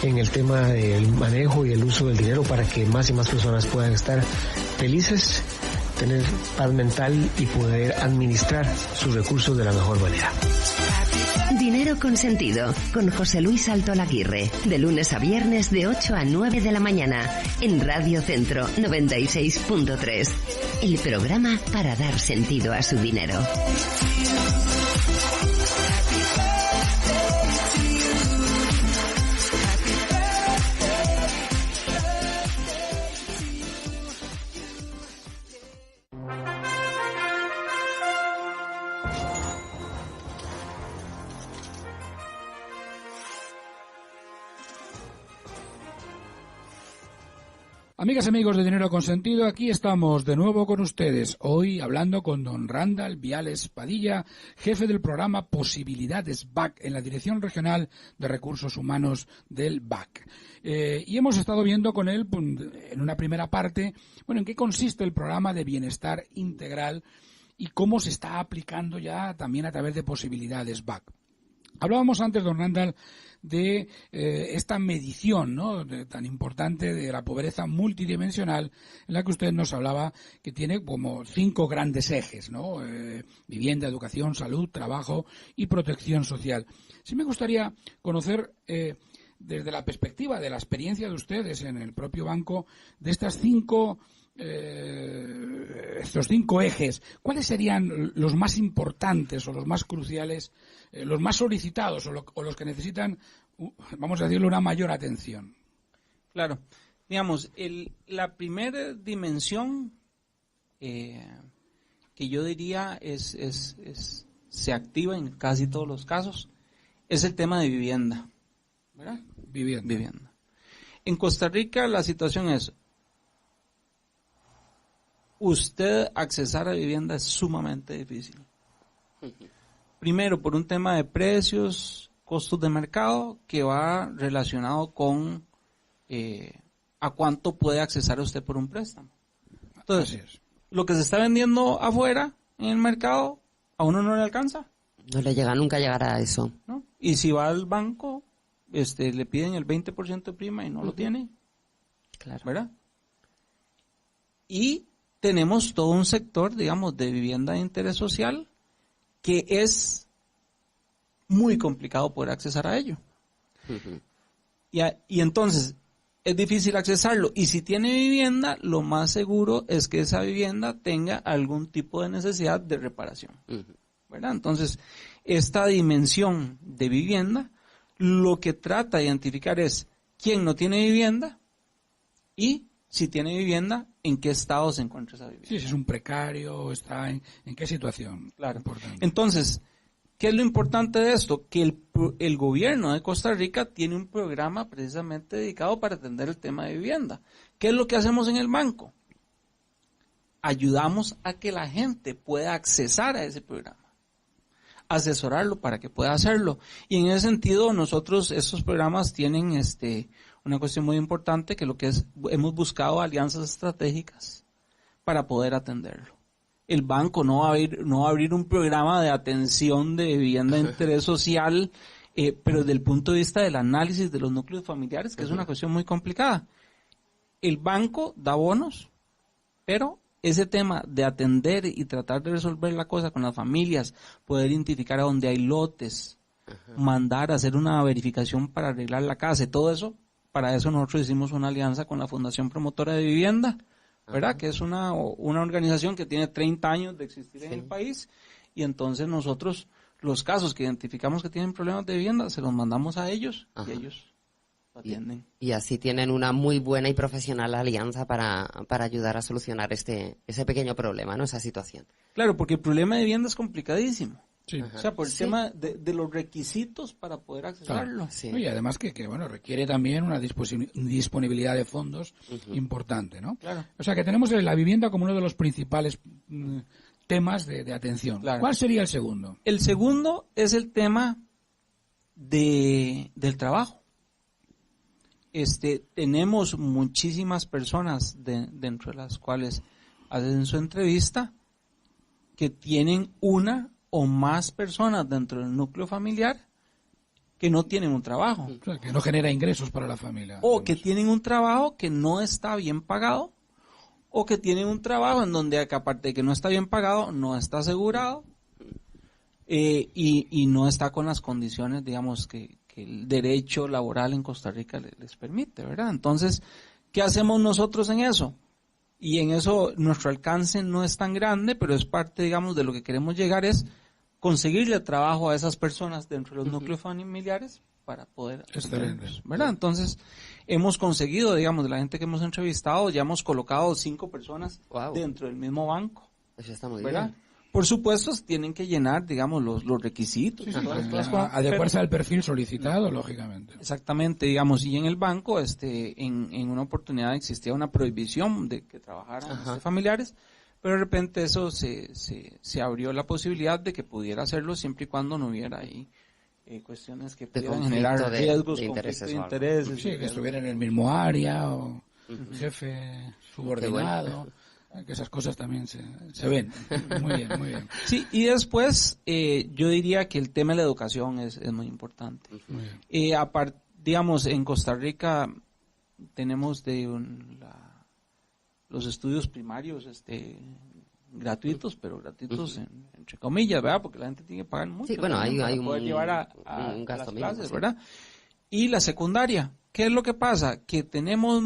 en el tema del manejo y el uso del dinero para que más y más personas puedan estar felices, tener paz mental y poder administrar sus recursos de la mejor manera. Dinero Consentido, con José Luis Altolaguirre, de lunes a viernes de 8 a 9 de la mañana, en Radio Centro 96.3, el programa para dar sentido a su dinero. Amigas y amigos de Dinero Consentido, aquí estamos de nuevo con ustedes, hoy hablando con don Randall Viales Padilla, jefe del programa Posibilidades BAC en la Dirección Regional de Recursos Humanos del BAC. Y hemos estado viendo con él, en una primera parte, en qué consiste el programa de bienestar integral y cómo se está aplicando ya también a través de Posibilidades BAC. Hablábamos antes, don Randall, de esta medición, ¿no?, tan importante de la pobreza multidimensional, en la que usted nos hablaba que tiene como 5 grandes ejes, ¿no? Vivienda, educación, salud, trabajo y protección social. Sí me gustaría conocer, desde la perspectiva de la experiencia de ustedes en el propio banco, de estos 5 ejes, ¿cuáles serían los más importantes o los más cruciales, los más solicitados o los que necesitan, vamos a decirlo, una mayor atención? Claro, digamos, la primera dimensión que yo diría se activa en casi todos los casos es el tema de vivienda, ¿verdad? Vivienda. En Costa Rica la situación es: usted accesar a vivienda es sumamente difícil. Primero, por un tema de precios, costos de mercado, que va relacionado con a cuánto puede accesar usted por un préstamo. Entonces, lo que se está vendiendo afuera, en el mercado, a uno no le alcanza. No le llega, nunca llegará a eso. ¿No? Y si va al banco, le piden el 20% de prima y no lo tiene. Claro. ¿Verdad? Y tenemos todo un sector, digamos, de vivienda de interés social que es muy complicado poder accesar a ello. Y entonces es difícil accesarlo. Y si tiene vivienda, lo más seguro es que esa vivienda tenga algún tipo de necesidad de reparación. ¿Verdad? Entonces, esta dimensión de vivienda lo que trata de identificar es quién no tiene vivienda y, si tiene vivienda, ¿en qué estado se encuentra esa vivienda? Sí, si es un precario, está en qué situación. Claro. Importante. Entonces, ¿qué es lo importante de esto? Que el gobierno de Costa Rica tiene un programa precisamente dedicado para atender el tema de vivienda. ¿Qué es lo que hacemos en el banco? Ayudamos a que la gente pueda accesar a ese programa, asesorarlo para que pueda hacerlo. Y en ese sentido, nosotros, estos programas tienen una cuestión muy importante, que hemos buscado alianzas estratégicas para poder atenderlo. El banco no va a abrir un programa de atención de vivienda de interés social, pero desde el punto de vista del análisis de los núcleos familiares, que es una cuestión muy complicada. El banco da bonos, pero ese tema de atender y tratar de resolver la cosa con las familias, poder identificar a dónde hay lotes, mandar a hacer una verificación para arreglar la casa y todo eso, para eso nosotros hicimos una alianza con la Fundación Promotora de Vivienda, ¿verdad? Que es una organización que tiene 30 años de existir en el país, y entonces nosotros los casos que identificamos que tienen problemas de vivienda se los mandamos a ellos y ellos atienden. Y así tienen una muy buena y profesional alianza para ayudar a solucionar ese pequeño problema, ¿no? Esa situación. Claro, porque el problema de vivienda es complicadísimo. Sí. O sea, por el tema de los requisitos para poder accesarlo. Claro. Sí. Y además que requiere también una disponibilidad de fondos importante, ¿no? Claro. O sea, que tenemos la vivienda como uno de los principales temas de atención. Claro. ¿Cuál sería el segundo? El segundo es el tema del trabajo. Tenemos muchísimas personas dentro de las cuales hacen su entrevista que tienen una o más personas dentro del núcleo familiar que no tienen un trabajo. O sea, que no genera ingresos para la familia. O que tienen un trabajo que no está bien pagado, o que tienen un trabajo en donde, aparte de que no está bien pagado, no está asegurado, y no está con las condiciones, digamos, que el derecho laboral en Costa Rica les permite, ¿verdad? Entonces, ¿qué hacemos nosotros en eso? Y en eso nuestro alcance no es tan grande, pero es parte, digamos, de lo que queremos llegar, es conseguirle trabajo a esas personas dentro de los núcleos familiares para poder atenderlos, ¿verdad? Entonces, hemos conseguido, digamos, de la gente que hemos entrevistado, ya hemos colocado 5 personas dentro del mismo banco. Eso está muy ¿verdad? bien. Por supuesto, tienen que llenar, digamos, los requisitos. Adecuarse al perfil solicitado, lógicamente. Exactamente, digamos, y en el banco, en una oportunidad existía una prohibición de que trabajaran familiares, pero de repente eso se abrió la posibilidad de que pudiera hacerlo siempre y cuando no hubiera ahí cuestiones que pudieran generar riesgos, conflictos de intereses. Sí, que estuviera en el mismo área o jefe subordinado. Que esas cosas también se ven. Muy bien, muy bien. Sí, y después yo diría que el tema de la educación es muy importante. Digamos, en Costa Rica tenemos los estudios primarios gratuitos, pero gratuitos entre comillas, ¿verdad? Porque la gente tiene que pagar mucho. Sí, bueno, hay un poder llevar un gasto las clases, mínimo, ¿verdad? Y la secundaria, ¿qué es lo que pasa? Que tenemos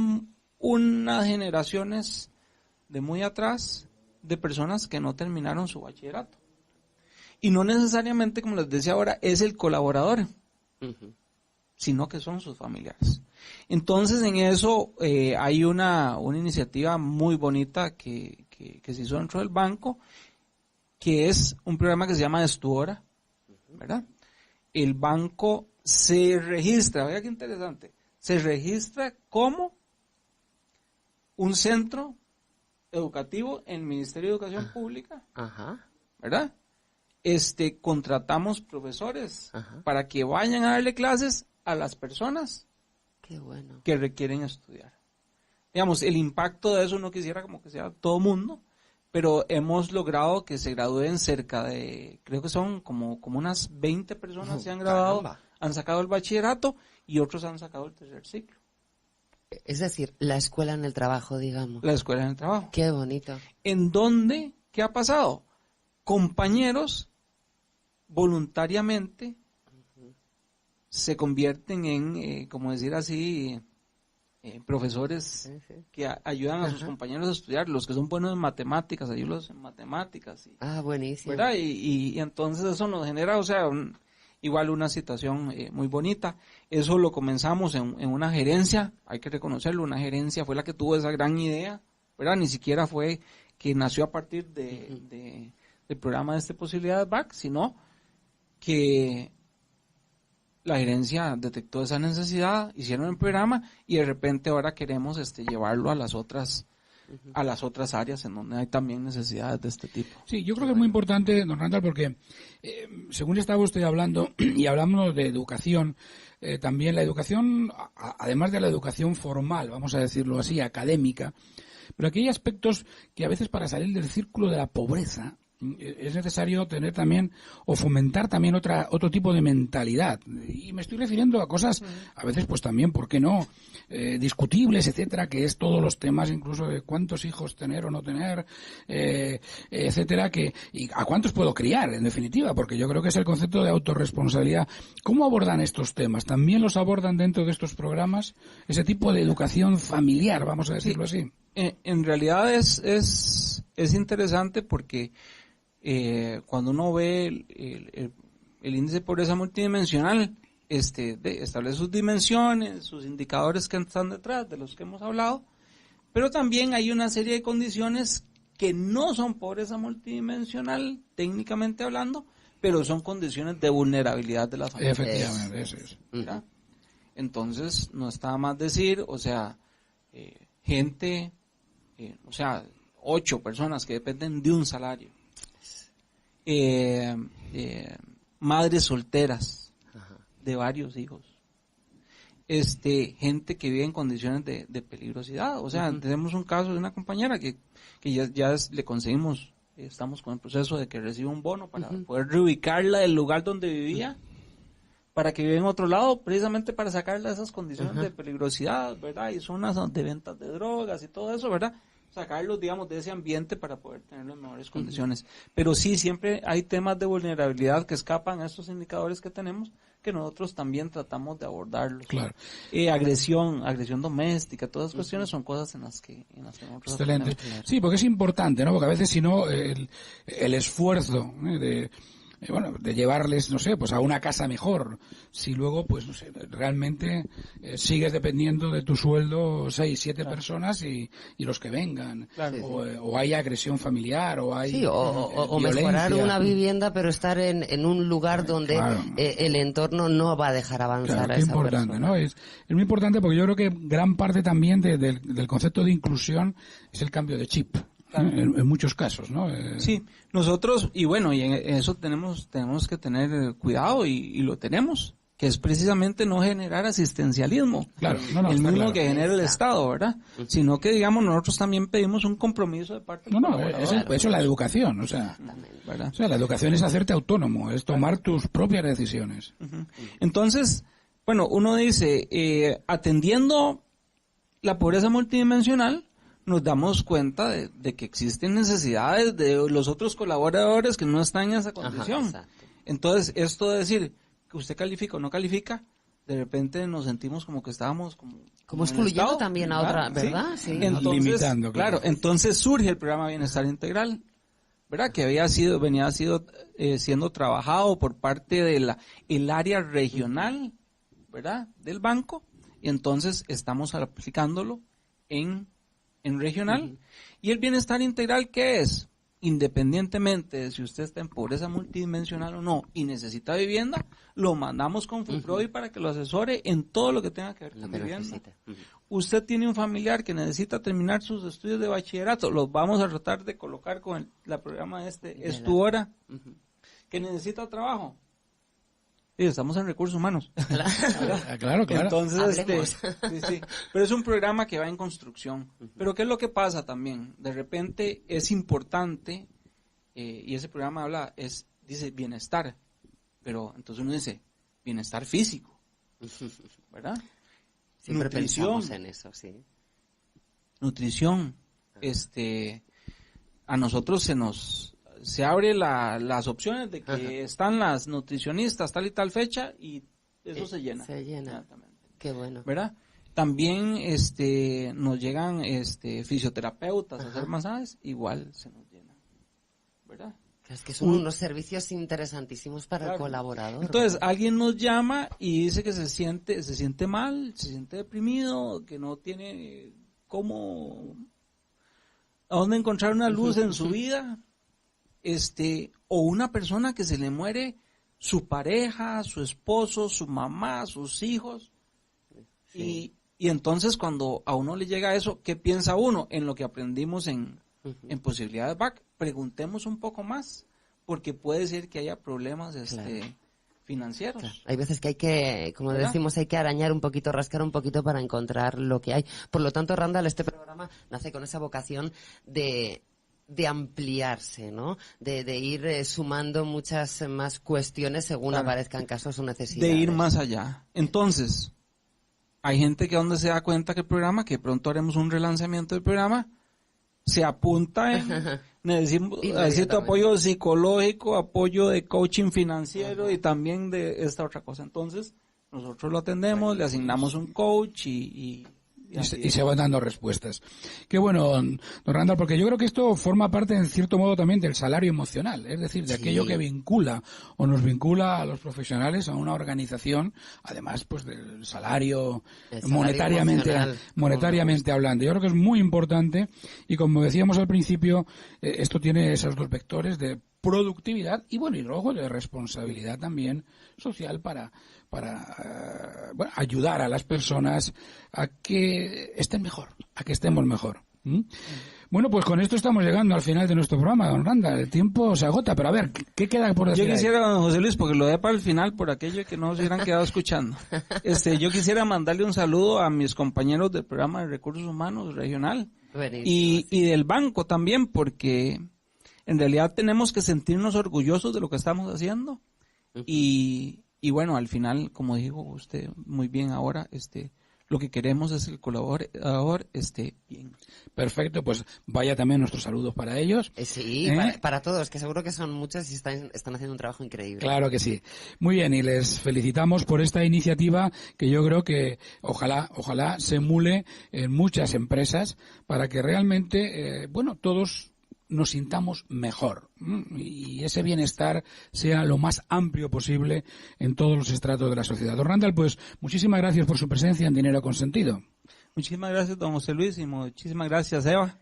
unas generaciones de muy atrás de personas que no terminaron su bachillerato. Y no necesariamente, como les decía ahora, es el colaborador, sino que son sus familiares. Entonces, en eso hay una iniciativa muy bonita que se hizo dentro del banco, que es un programa que se llama Estuora, ¿verdad? El banco se registra, vea qué interesante, se registra como un centro educativo en el Ministerio de Educación Pública, ¿verdad? Contratamos profesores para que vayan a darle clases a las personas que requieren estudiar. Digamos, el impacto de eso no quisiera como que sea todo mundo, pero hemos logrado que se gradúen cerca de, creo que son como unas 20 personas se han graduado, han sacado el bachillerato y otros han sacado el tercer ciclo. Es decir, la escuela en el trabajo, digamos. La escuela en el trabajo. Qué bonito. ¿En dónde? ¿Qué ha pasado? Compañeros voluntariamente se convierten en, como decir así, profesores que ayudan a sus compañeros a estudiar. Los que son buenos en matemáticas, ayúdenlos en matemáticas. Buenísimo. ¿Verdad? Y entonces eso nos genera, o sea, igual una situación muy bonita. Eso lo comenzamos en una gerencia, hay que reconocerlo, una gerencia fue la que tuvo esa gran idea, ¿verdad? Ni siquiera fue que nació a partir del programa de Posibilidades BAC, sino que la gerencia detectó esa necesidad, hicieron el programa y de repente ahora queremos llevarlo a las otras áreas en donde hay también necesidades de este tipo. Sí, yo creo que es muy importante, don Randall, porque según estaba usted hablando, y hablamos de educación, también la educación, además de la educación formal, vamos a decirlo así, académica, pero aquí hay aspectos que a veces para salir del círculo de la pobreza es necesario tener también o fomentar también otro tipo de mentalidad, y me estoy refiriendo a cosas a veces pues también, ¿por qué no?, discutibles, etcétera, que es todos los temas incluso de cuántos hijos tener o no tener, etcétera, y a cuántos puedo criar, en definitiva, porque yo creo que es el concepto de autorresponsabilidad. ¿Cómo abordan estos temas? ¿También los abordan dentro de estos programas? Ese tipo de educación familiar, vamos a decirlo así. En realidad es interesante porque cuando uno ve el índice de pobreza multidimensional, establece sus dimensiones, sus indicadores que están detrás de los que hemos hablado, pero también hay una serie de condiciones que no son pobreza multidimensional, técnicamente hablando, pero son condiciones de vulnerabilidad de las familias. Efectivamente, eso es. ¿Verdad? Entonces, no está más decir, o sea, gente, 8 personas que dependen de un salario. Madres solteras de varios hijos, gente que vive en condiciones de peligrosidad. O sea, tenemos un caso de una compañera que ya le conseguimos, estamos con el proceso de que reciba un bono para poder reubicarla del lugar donde vivía, para que viva en otro lado, precisamente para sacarla de esas condiciones de peligrosidad, ¿verdad? Y zonas de ventas de drogas y todo eso, ¿verdad? Sacarlos, digamos, de ese ambiente para poder tener las mejores condiciones. Pero sí, siempre hay temas de vulnerabilidad que escapan a estos indicadores que tenemos, que nosotros también tratamos de abordarlos. Claro. Agresión doméstica, todas las cuestiones son cosas en las que nosotros... Excelente. Sí, porque es importante, ¿no? Porque a veces, si no, el esfuerzo de de llevarles, no sé, pues a una casa mejor. Si luego, pues no sé, realmente sigues dependiendo de tu sueldo 6, 7 personas y los que vengan. O hay agresión familiar, o hay o violencia. mejorar una vivienda, pero estar en un lugar donde el entorno no va a dejar avanzar a qué esa importante, persona. ¿no? Es muy importante porque yo creo que gran parte también del concepto de inclusión es el cambio de chip. En muchos casos, ¿no? Sí, nosotros, y en eso tenemos que tener cuidado y lo tenemos, que es precisamente no generar asistencialismo. Claro, el mismo que genera el Estado, ¿verdad? Sino que, digamos, nosotros también pedimos un compromiso de parte del colaborador. Eso es la educación, o sea, la educación es hacerte autónomo, es tomar tus propias decisiones. Entonces, uno dice, atendiendo la pobreza multidimensional, nos damos cuenta de que existen necesidades de los otros colaboradores que no están en esa condición. Entonces, esto de decir que usted califica o no califica, de repente nos sentimos como que estábamos como excluyendo también a otra, ¿verdad? Sí. Entonces, limitando, claro. Entonces surge el programa Bienestar Integral, ¿verdad? Que venía siendo trabajado por parte de el área regional, ¿verdad? Del banco, y entonces estamos aplicándolo en regional. Y el bienestar integral, ¿qué es? Independientemente de si usted está en pobreza multidimensional o no y necesita vivienda, lo mandamos con FUPROVI para que lo asesore en todo lo que tenga que ver con vivienda. Usted tiene un familiar que necesita terminar sus estudios de bachillerato, los vamos a tratar de colocar con el programa Es tu hora. Que necesita trabajo. Sí, estamos en recursos humanos. Claro. Entonces, sí. Pero es un programa que va en construcción. Pero ¿qué es lo que pasa también? De repente es importante, y ese programa dice bienestar, pero entonces uno dice bienestar físico, ¿verdad? Siempre pensamos en eso, sí. Nutrición, a nosotros se abre las opciones de que están las nutricionistas tal y tal fecha y eso se llena. Se llena. Qué bueno. ¿Verdad? También nos llegan fisioterapeutas a hacer masajes, igual se nos llena. ¿Verdad? Es que son unos servicios interesantísimos para el colaborador. Entonces, alguien nos llama y dice que se siente mal, se siente deprimido, que no tiene a dónde encontrar una luz en su vida. O una persona que se le muere su pareja, su esposo, su mamá, sus hijos. Y entonces cuando a uno le llega eso, ¿qué piensa uno? En lo que aprendimos en Posibilidades BAC, preguntemos un poco más, porque puede ser que haya problemas financieros. Claro. Hay veces que hay que, como decimos, hay que arañar un poquito, rascar un poquito para encontrar lo que hay. Por lo tanto, Randall, este programa nace con esa vocación de ampliarse, ¿no? De ir sumando muchas más cuestiones según aparezcan casos o necesidades. De ir más allá. Entonces, hay gente que donde se da cuenta que el programa, que pronto haremos un relanzamiento del programa, se apunta en necesito apoyo psicológico, apoyo de coaching financiero y también de esta otra cosa. Entonces, nosotros lo atendemos, le asignamos un coach y se van dando respuestas. Qué bueno, don Randall, porque yo creo que esto forma parte, en cierto modo, también del salario emocional, es decir, de aquello que vincula o nos vincula a los profesionales a una organización, además pues del salario monetariamente hablando. Yo creo que es muy importante y, como decíamos al principio, esto tiene esos dos vectores de productividad y luego de responsabilidad también social para ayudar a las personas a que estén mejor, a que estemos mejor. Bueno, pues con esto estamos llegando al final de nuestro programa, don Randall. El tiempo se agota, pero a ver, ¿qué queda por decir? Yo quisiera, don José Luis, porque lo dé para el final, por aquello que no se hubieran quedado escuchando. Yo quisiera mandarle un saludo a mis compañeros del programa de Recursos Humanos Regional y del banco también, porque en realidad tenemos que sentirnos orgullosos de lo que estamos haciendo. Y bueno, al final, como dijo usted muy bien ahora, lo que queremos es que el colaborador esté bien. Perfecto, pues vaya también nuestros saludos para ellos. Sí, para todos, que seguro que son muchos y están haciendo un trabajo increíble. Claro que sí. Muy bien, y les felicitamos por esta iniciativa que yo creo que ojalá se emule en muchas empresas para que realmente, todos nos sintamos mejor y ese bienestar sea lo más amplio posible en todos los estratos de la sociedad. Don Randall, pues muchísimas gracias por su presencia en Dinero con Sentido. Muchísimas gracias, don José Luis, y muchísimas gracias, Eva.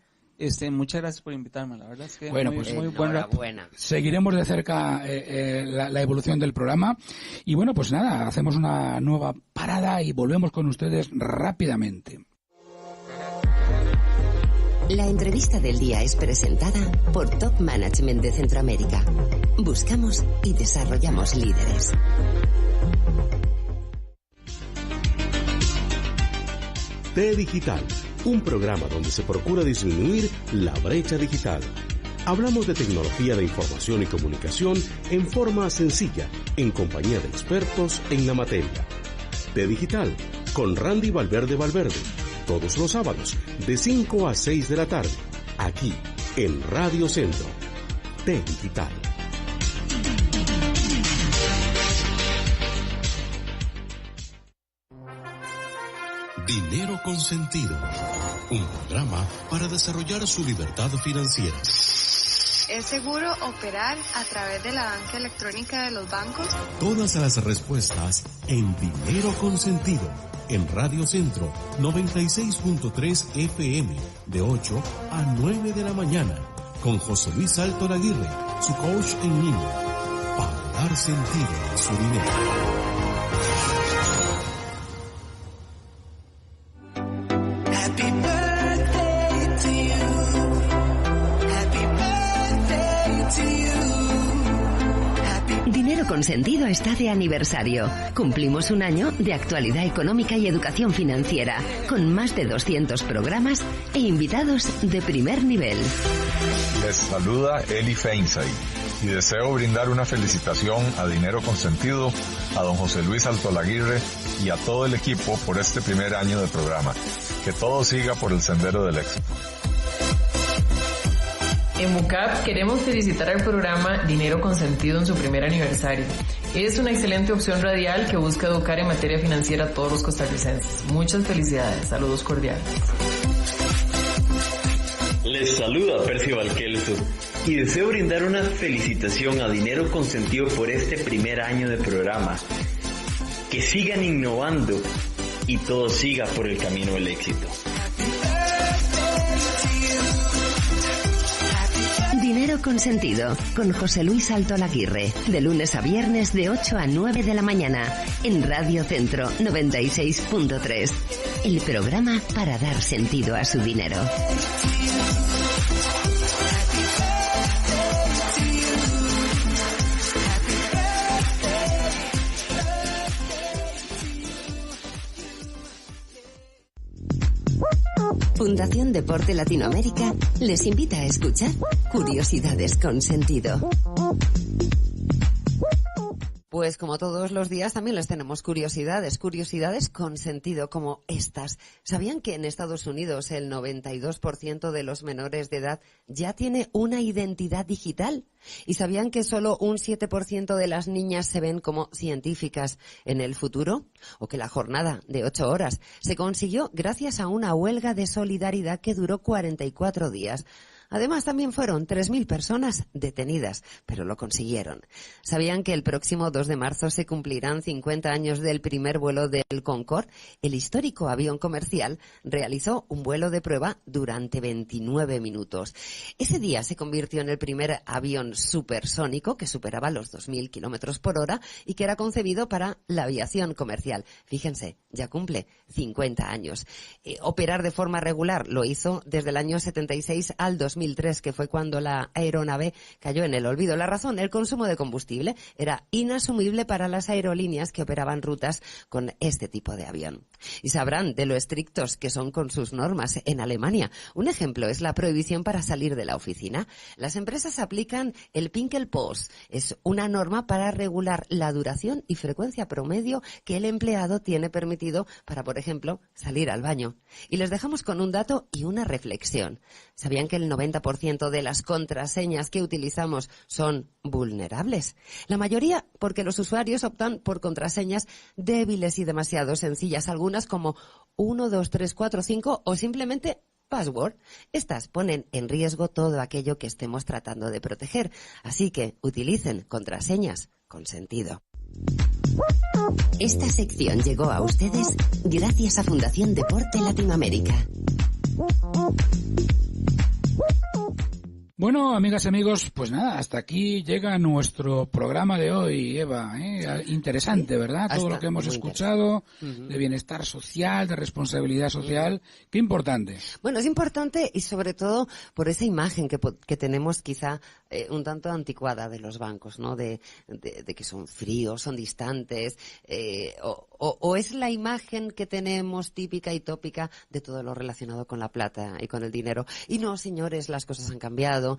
Muchas gracias por invitarme, la verdad es que bueno, muy buen rato. Seguiremos de cerca la evolución del programa y bueno, pues nada, hacemos una nueva parada y volvemos con ustedes rápidamente. La entrevista del día es presentada por Top Management de Centroamérica. Buscamos y desarrollamos líderes. T Digital, un programa donde se procura disminuir la brecha digital. Hablamos de tecnología de información y comunicación en forma sencilla, en compañía de expertos en la materia. T Digital, con Randy Valverde, todos los sábados, de 5 a 6 de la tarde, aquí, en Radio Centro. T Digital. Dinero con Sentido, un programa para desarrollar su libertad financiera. ¿Es seguro operar a través de la banca electrónica de los bancos? Todas las respuestas en Dinero con Sentido, en Radio Centro 96.3 FM, de 8 a 9 de la mañana, con José Luis Alto Laguirre, su coach en línea, para dar sentido a su dinero. Dinero con Sentido está de aniversario. Cumplimos un año de actualidad económica y educación financiera, con más de 200 programas e invitados de primer nivel. Les saluda Eli Feinsay y deseo brindar una felicitación a Dinero con Sentido, a don José Luis Altolaguirre y a todo el equipo por este primer año de programa. Que todo siga por el sendero del éxito. En MUCAP queremos felicitar al programa Dinero con Sentido en su primer aniversario. Es una excelente opción radial que busca educar en materia financiera a todos los costarricenses. Muchas felicidades, saludos cordiales. Les saluda Percio Valquelso y deseo brindar una felicitación a Dinero con Sentido por este primer año de programa. Que sigan innovando y todo siga por el camino del éxito. Dinero con Sentido, con José Luis Altolaguirre, de lunes a viernes de 8 a 9 de la mañana, en Radio Centro 96.3, el programa para dar sentido a su dinero. Fundación Deporte Latinoamérica les invita a escuchar Curiosidades con Sentido. Pues como todos los días también les tenemos curiosidades con sentido como estas. ¿Sabían que en Estados Unidos el 92% de los menores de edad ya tiene una identidad digital? ¿Y sabían que solo un 7% de las niñas se ven como científicas en el futuro? ¿O que la jornada de 8 horas se consiguió gracias a una huelga de solidaridad que duró 44 días? Además, también fueron 3.000 personas detenidas, pero lo consiguieron. ¿Sabían que el próximo 2 de marzo se cumplirán 50 años del primer vuelo del Concorde? El histórico avión comercial realizó un vuelo de prueba durante 29 minutos. Ese día se convirtió en el primer avión supersónico que superaba los 2.000 kilómetros por hora y que era concebido para la aviación comercial. Fíjense, ya cumple 50 años. Operar de forma regular lo hizo desde el año 76 al 2003, que fue cuando la aeronave cayó en el olvido. La razón, el consumo de combustible era inasumible para las aerolíneas que operaban rutas con este tipo de avión. Y sabrán de lo estrictos que son con sus normas en Alemania. Un ejemplo es la prohibición para salir de la oficina. Las empresas aplican el Pinkelpost. Es una norma para regular la duración y frecuencia promedio que el empleado tiene permitido para, por ejemplo, salir al baño. Y les dejamos con un dato y una reflexión. ¿Sabían que el 90% de las contraseñas que utilizamos son vulnerables? La mayoría porque los usuarios optan por contraseñas débiles y demasiado sencillas, algunas como 1, 2, 3, 4, 5 o simplemente password, estas ponen en riesgo todo aquello que estemos tratando de proteger. Así que utilicen contraseñas con sentido. Esta sección llegó a ustedes gracias a Fundación Deporte Latinoamérica. Bueno, amigas y amigos, pues nada, hasta aquí llega nuestro programa de hoy, Eva. Interesante, ¿verdad? Todo lo que hemos escuchado de bienestar social, de responsabilidad social. Qué importante. Bueno, es importante y sobre todo por esa imagen que tenemos quizá un tanto anticuada de los bancos, ¿no? De que son fríos, son distantes, o es la imagen que tenemos típica y tópica de todo lo relacionado con la plata y con el dinero. Y no, señores, las cosas han cambiado.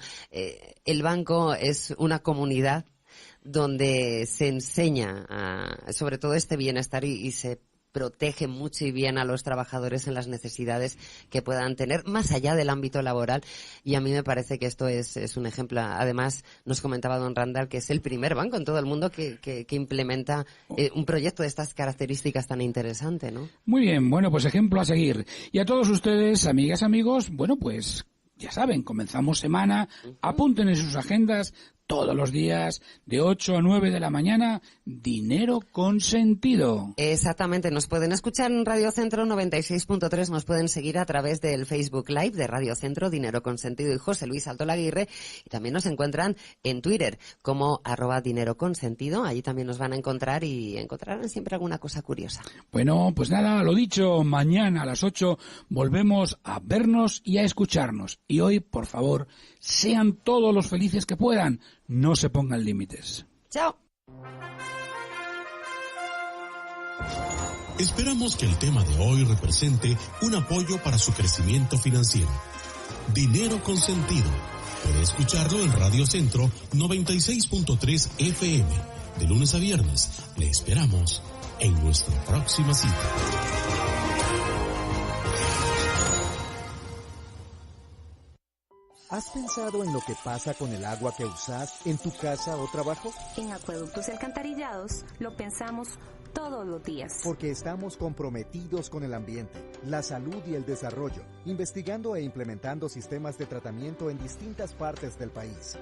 El banco es una comunidad donde se enseña sobre todo este bienestar y se protege mucho y bien a los trabajadores en las necesidades que puedan tener más allá del ámbito laboral, y a mí me parece que esto es un ejemplo. Además, nos comentaba don Randall que es el primer banco en todo el mundo que implementa un proyecto de estas características tan interesante, ¿no? Muy bien, bueno, pues ejemplo a seguir. Y a todos ustedes, amigas, amigos, bueno, pues ya saben, comenzamos semana, apunten en sus agendas todos los días de 8 a 9 de la mañana, Dinero con Sentido. Exactamente, nos pueden escuchar en Radio Centro 96.3, nos pueden seguir a través del Facebook Live de Radio Centro, Dinero con Sentido y José Luis Altolaguirre, y también nos encuentran en Twitter como @DineroConSentido, allí también nos van a encontrar y encontrarán siempre alguna cosa curiosa. Bueno, pues nada, lo dicho, mañana a las 8 volvemos a vernos y a escucharnos. Y hoy, por favor, sean todos los felices que puedan. No se pongan límites. ¡Chao! Esperamos que el tema de hoy represente un apoyo para su crecimiento financiero. Dinero con Sentido. Puede escucharlo en Radio Centro 96.3 FM. De lunes a viernes. Le esperamos en nuestra próxima cita. ¿Has pensado en lo que pasa con el agua que usas en tu casa o trabajo? En Acueductos y Alcantarillados lo pensamos todos los días. Porque estamos comprometidos con el ambiente, la salud y el desarrollo, investigando e implementando sistemas de tratamiento en distintas partes del país.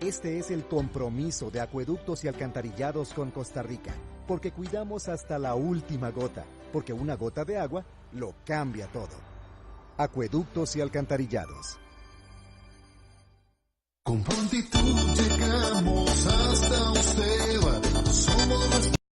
Este es el compromiso de Acueductos y Alcantarillados con Costa Rica, porque cuidamos hasta la última gota, porque una gota de agua lo cambia todo. Acueductos y Alcantarillados. Con prontitud llegamos hasta usted. Somos